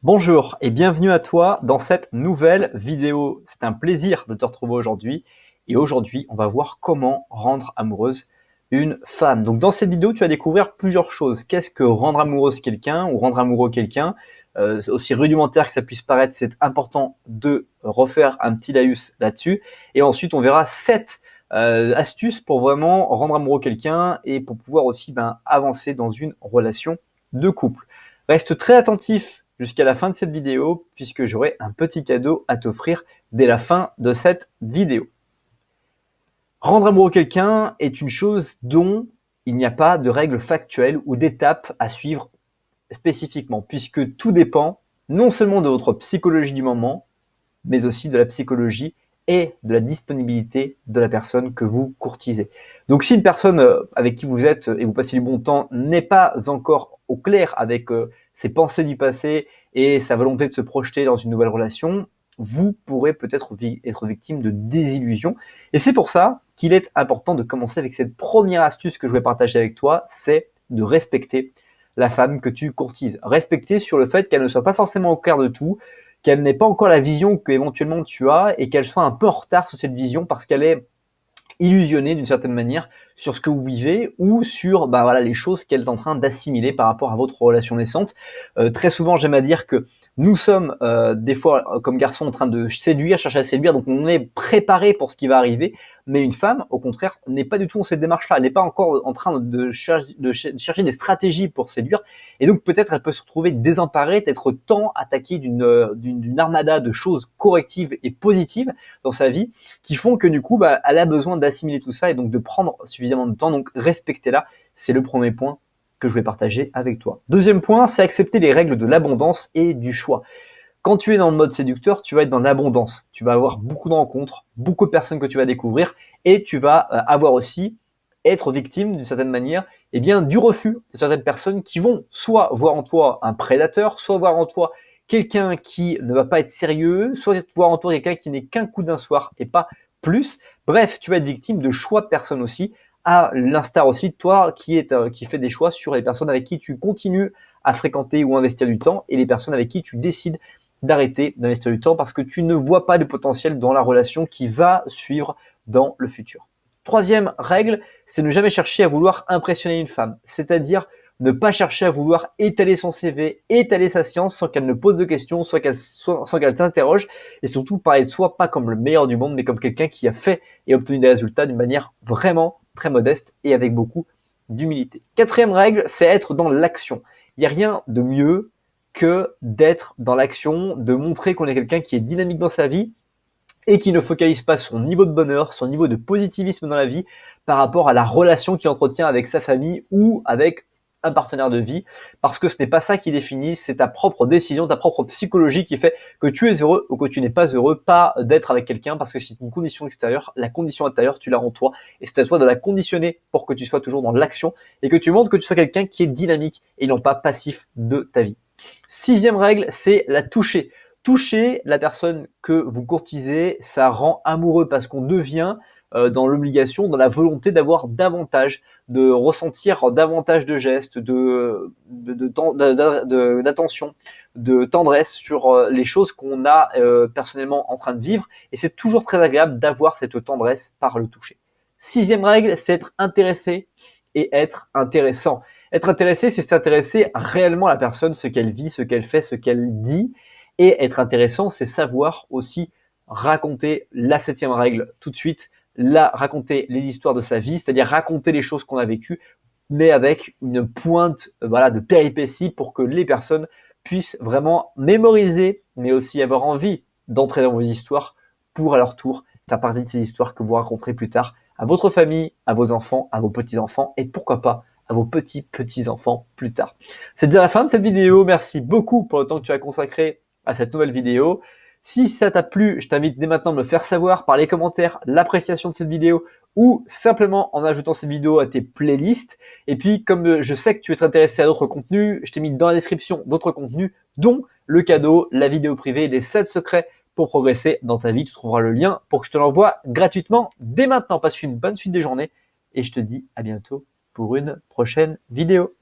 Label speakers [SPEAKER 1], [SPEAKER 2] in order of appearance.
[SPEAKER 1] Bonjour et bienvenue à toi dans cette nouvelle vidéo. C'est un plaisir de te retrouver aujourd'hui et aujourd'hui on va voir comment rendre amoureuse une femme. Donc dans cette vidéo tu vas découvrir plusieurs choses. Qu'est-ce que rendre amoureuse quelqu'un ou rendre amoureux quelqu'un? Aussi rudimentaire que ça puisse paraître, c'est important de refaire un petit laïus là-dessus. Et ensuite on verra 7 astuces pour vraiment rendre amoureux quelqu'un et pour pouvoir aussi avancer dans une relation de couple. Reste très attentif jusqu'à la fin de cette vidéo puisque j'aurai un petit cadeau à t'offrir dès la fin de cette vidéo. Rendre amoureux quelqu'un est une chose dont il n'y a pas de règles factuelles ou d'étapes à suivre spécifiquement puisque tout dépend non seulement de votre psychologie du moment, mais aussi de la psychologie et de la disponibilité de la personne que vous courtisez. Donc si une personne avec qui vous êtes et vous passez du bon temps n'est pas encore au clair avec ses pensées du passé et sa volonté de se projeter dans une nouvelle relation, vous pourrez peut-être être victime de désillusion. Et c'est pour ça qu'il est important de commencer avec cette première astuce que je vais partager avec toi, c'est de respecter la femme que tu courtises. Respecter sur le fait qu'elle ne soit pas forcément au clair de tout, qu'elle n'ait pas encore la vision qu'éventuellement tu as et qu'elle soit un peu en retard sur cette vision parce qu'elle est illusionnée d'une certaine manière sur ce que vous vivez ou sur les choses qu'elle est en train d'assimiler par rapport à votre relation naissante. Très souvent, j'aime à dire que nous sommes des fois comme garçons en train de séduire, chercher à séduire, donc on est préparé pour ce qui va arriver, mais une femme, au contraire, n'est pas du tout dans cette démarche-là, elle n'est pas encore en train de chercher des stratégies pour séduire, et donc peut-être elle peut se retrouver désemparée, d'être tant attaquée d'une armada de choses correctives et positives dans sa vie, qui font que du coup, elle a besoin d'assimiler tout ça et donc de prendre suffisamment de temps, donc respectez-la, c'est le premier point que je vais partager avec toi. Deuxième point, c'est accepter les règles de l'abondance et du choix. Quand tu es dans le mode séducteur, tu vas être dans l'abondance. Tu vas avoir beaucoup de rencontres, beaucoup de personnes que tu vas découvrir et tu vas avoir aussi être victime d'une certaine manière du refus de certaines personnes qui vont soit voir en toi un prédateur, soit voir en toi quelqu'un qui ne va pas être sérieux, soit voir en toi quelqu'un qui n'est qu'un coup d'un soir et pas plus. Bref, tu vas être victime de choix de personnes aussi, à l'instar aussi de toi qui fait des choix sur les personnes avec qui tu continues à fréquenter ou investir du temps et les personnes avec qui tu décides d'arrêter d'investir du temps parce que tu ne vois pas de potentiel dans la relation qui va suivre dans le futur. Troisième règle, c'est ne jamais chercher à vouloir impressionner une femme, c'est-à-dire ne pas chercher à vouloir étaler son CV, étaler sa science sans qu'elle ne pose de questions, sans qu'elle t'interroge, et surtout parler de soi pas comme le meilleur du monde, mais comme quelqu'un qui a fait et obtenu des résultats d'une manière vraiment très modeste et avec beaucoup d'humilité. Quatrième règle, c'est être dans l'action. Il n'y a rien de mieux que d'être dans l'action, de montrer qu'on est quelqu'un qui est dynamique dans sa vie et qui ne focalise pas son niveau de bonheur, son niveau de positivisme dans la vie par rapport à la relation qu'il entretient avec sa famille ou avec un partenaire de vie, parce que ce n'est pas ça qui définit, c'est ta propre décision, ta propre psychologie qui fait que tu es heureux ou que tu n'es pas heureux, pas d'être avec quelqu'un parce que c'est une condition extérieure, la condition intérieure tu l'as en toi et c'est à toi de la conditionner pour que tu sois toujours dans l'action et que tu montres que tu sois quelqu'un qui est dynamique et non pas passif de ta vie. Sixième règle, c'est la toucher. Toucher la personne que vous courtisez, ça rend amoureux parce qu'on devient dans l'obligation, dans la volonté d'avoir davantage, de ressentir davantage de gestes, d'attention, de tendresse sur les choses qu'on a personnellement en train de vivre. Et c'est toujours très agréable d'avoir cette tendresse par le toucher. Sixième règle, c'est être intéressé et être intéressant. Être intéressé, c'est s'intéresser réellement à la personne, ce qu'elle vit, ce qu'elle fait, ce qu'elle dit. Et être intéressant, c'est savoir aussi raconter la septième règle tout de suite, raconter les histoires de sa vie, c'est-à-dire raconter les choses qu'on a vécues, mais avec une pointe de péripéties pour que les personnes puissent vraiment mémoriser, mais aussi avoir envie d'entrer dans vos histoires pour à leur tour faire partie de ces histoires que vous raconterez plus tard à votre famille, à vos enfants, à vos petits-enfants et pourquoi pas à vos petits-petits-enfants plus tard. C'est déjà la fin de cette vidéo. Merci beaucoup pour le temps que tu as consacré à cette nouvelle vidéo. Si ça t'a plu, je t'invite dès maintenant à me le faire savoir par les commentaires, l'appréciation de cette vidéo ou simplement en ajoutant cette vidéo à tes playlists. Et puis, comme je sais que tu es intéressé à d'autres contenus, je t'ai mis dans la description d'autres contenus, dont le cadeau, la vidéo privée, les 7 secrets pour progresser dans ta vie. Tu trouveras le lien pour que je te l'envoie gratuitement dès maintenant. Passe une bonne suite de journée et je te dis à bientôt pour une prochaine vidéo.